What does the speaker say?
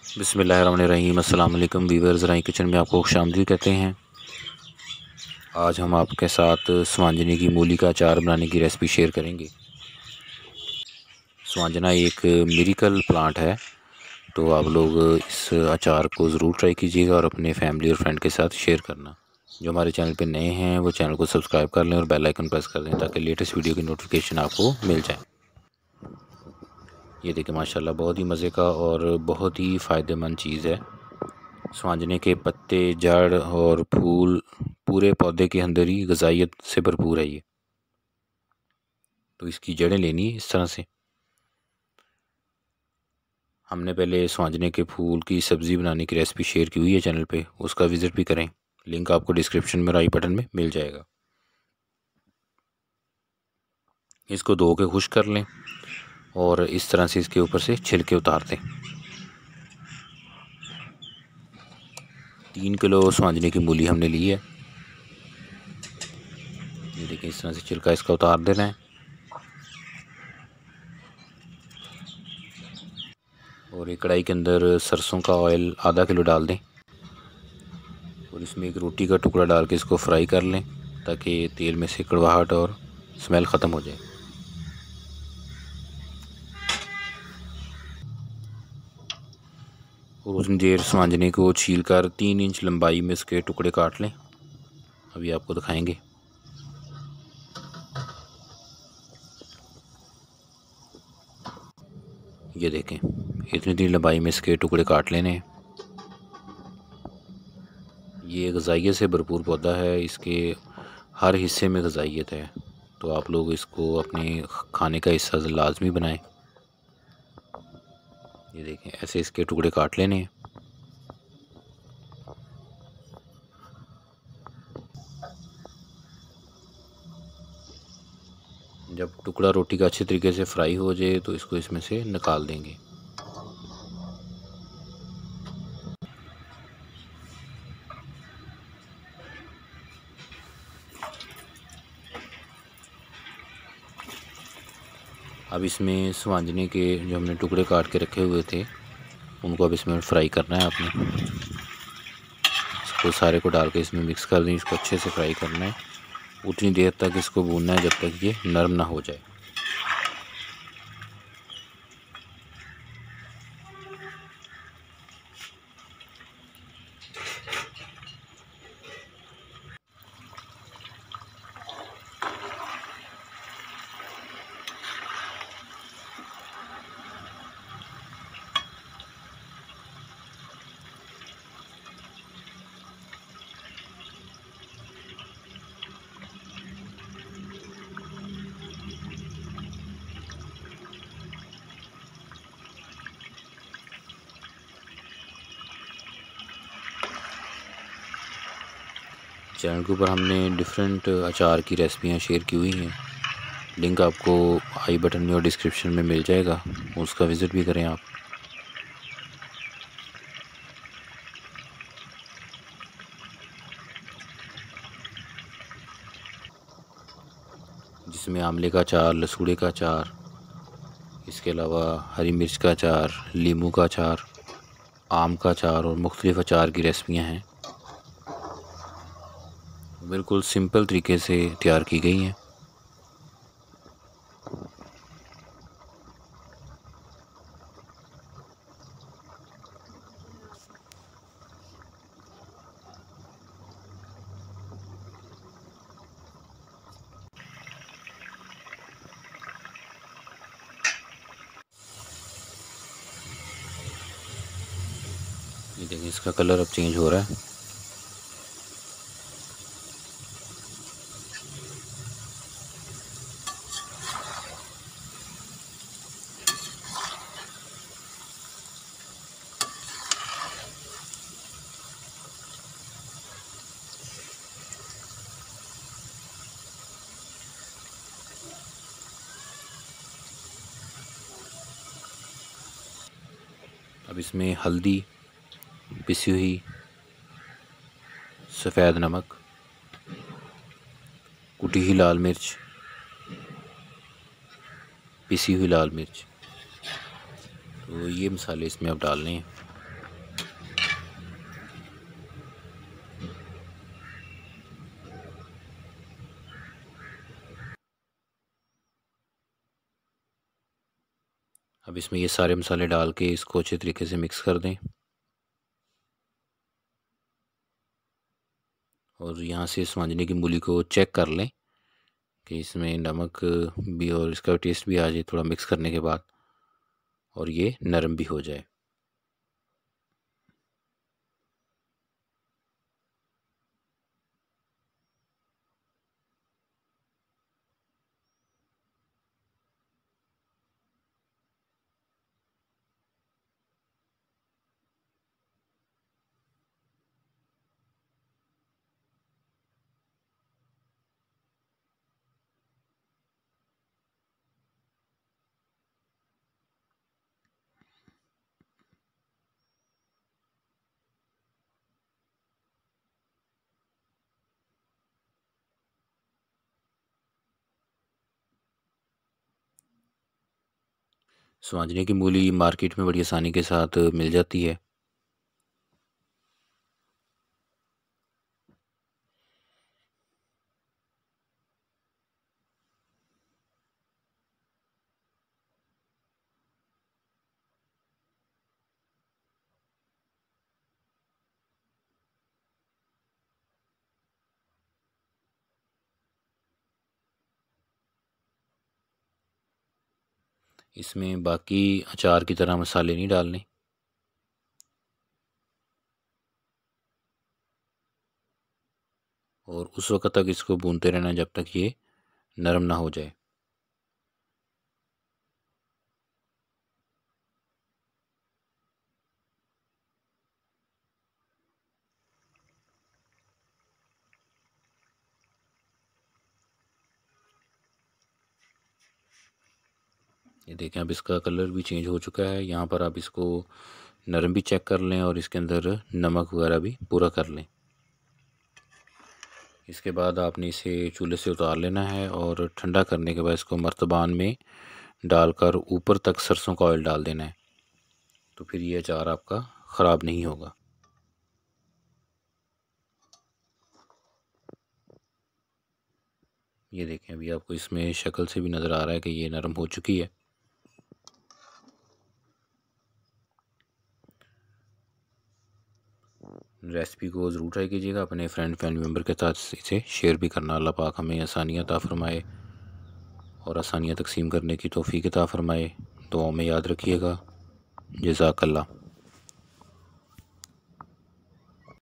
बिस्मिल्लाहिर्रहमानिर्रहीम। अस्सलाम वालेकुम वीवर्स, राई किचन में आपको खुशामदीद कहते हैं। आज हम आपके साथ स्वांजने की मूली का अचार बनाने की रेसिपी शेयर करेंगे। स्वांजना एक मिरेकल प्लांट है, तो आप लोग इस अचार को ज़रूर ट्राई कीजिएगा और अपने फैमिली और फ्रेंड के साथ शेयर करना। जो हमारे चैनल पे नए हैं वो चैनल को सब्सक्राइब कर लें और बेल आइकन प्रेस कर दें ताकि लेटेस्ट वीडियो की नोटिफिकेशन आपको मिल जाए। ये देखिए माशाल्लाह बहुत ही मज़े का और बहुत ही फ़ायदेमंद चीज़ है। स्वांजने के पत्ते, जड़ और फूल पूरे पौधे के अंदर ही ग़िज़ाइयत से भरपूर है ये। तो इसकी जड़ें लेनी है इस तरह से। हमने पहले स्वांजने के फूल की सब्ज़ी बनाने की रेसिपी शेयर की हुई है चैनल पे, उसका विज़िट भी करें। लिंक आपको डिस्क्रिप्शन में राइट बटन में मिल जाएगा। इसको धो के खुश्क कर लें और इस तरह से इसके ऊपर से छिलके उतार दें। 3 किलो स्वांजने की मूली हमने ली है। ये देखिए इस तरह से छिलका इसका उतार देना है और एक कढ़ाई के अंदर सरसों का ऑयल आधा किलो डाल दें और इसमें एक रोटी का टुकड़ा डाल के इसको फ्राई कर लें ताकि तेल में से कड़वाहट और स्मेल ख़त्म हो जाए। और उतनी देर स्वांजने को छील कर 3 इंच लंबाई में इसके टुकड़े काट लें। अभी आपको दिखाएंगे। ये देखें इतनी लंबाई में इसके टुकड़े काट लेने हैं। ये ग़िज़ाइयत से भरपूर पौधा है, इसके हर हिस्से में ग़िज़ाइयत है, तो आप लोग इसको अपने खाने का हिस्सा लाजमी बनाएं। ये देखें ऐसे इसके टुकड़े काट लेने हैं। जब टुकड़ा रोटी का अच्छे तरीके से फ्राई हो जाए तो इसको इसमें से निकाल देंगे। अब इसमें स्वांजने के जो हमने टुकड़े काट के रखे हुए थे उनको अब इसमें फ्राई करना है आपने। इसको सारे को डाल के इसमें मिक्स कर दें। इसको अच्छे से फ्राई करना है, उतनी देर तक इसको भूनना है जब तक ये नरम ना हो जाए। चैनल के ऊपर हमने डिफरेंट अचार की रेसिपियाँ शेयर की हुई हैं। लिंक आपको आई बटन में और डिस्क्रिप्शन में मिल जाएगा, उसका विज़िट भी करें आप। जिसमें आमले का अचार, लसूड़े का अचार, इसके अलावा हरी मिर्च का अचार, नींबू का अचार, आम का अचार और मुख्तलिफ़ अचार की रेसिपियाँ हैं। बिल्कुल सिंपल तरीके से तैयार की गई हैं। ये देखिए इसका कलर अब चेंज हो रहा है। अब इसमें हल्दी, पिसी हुई सफ़ेद नमक, कुटी हुई लाल मिर्च, पिसी हुई लाल मिर्च, तो ये मसाले इसमें अब डालने हैं। अब इसमें ये सारे मसाले डाल के इसको अच्छे तरीके से मिक्स कर दें। और यहाँ से इस मांजने की मूली को चेक कर लें कि इसमें नमक भी और इसका टेस्ट भी आ जाए थोड़ा मिक्स करने के बाद, और ये नरम भी हो जाए। स्वांजरे की मूली मार्केट में बड़ी आसानी के साथ मिल जाती है। इसमें बाकी अचार की तरह मसाले नहीं डालने। और उस वक्त तक इसको भूनते रहना जब तक ये नरम ना हो जाए। ये देखें अब इसका कलर भी चेंज हो चुका है। यहाँ पर आप इसको नरम भी चेक कर लें और इसके अंदर नमक वगैरह भी पूरा कर लें। इसके बाद आपने इसे चूल्हे से उतार लेना है और ठंडा करने के बाद इसको मर्तबान में डालकर ऊपर तक सरसों का ऑयल डाल देना है, तो फिर ये अचार आपका ख़राब नहीं होगा। ये देखें अभी आपको इसमें शक्ल से भी नज़र आ रहा है कि ये नरम हो चुकी है। रेसिपी को ज़रूर ट्राई कीजिएगा, अपने फ्रेंड फैमिली मेम्बर के साथ इसे शेयर भी करना। अल्लाह पाक हमें आसानियाँ अता फ़रमाए और आसानियाँ तकसीम करने की तौफ़ीक अता फ़रमाए। दुआओं में याद रखिएगा। जज़ाकल्लाह।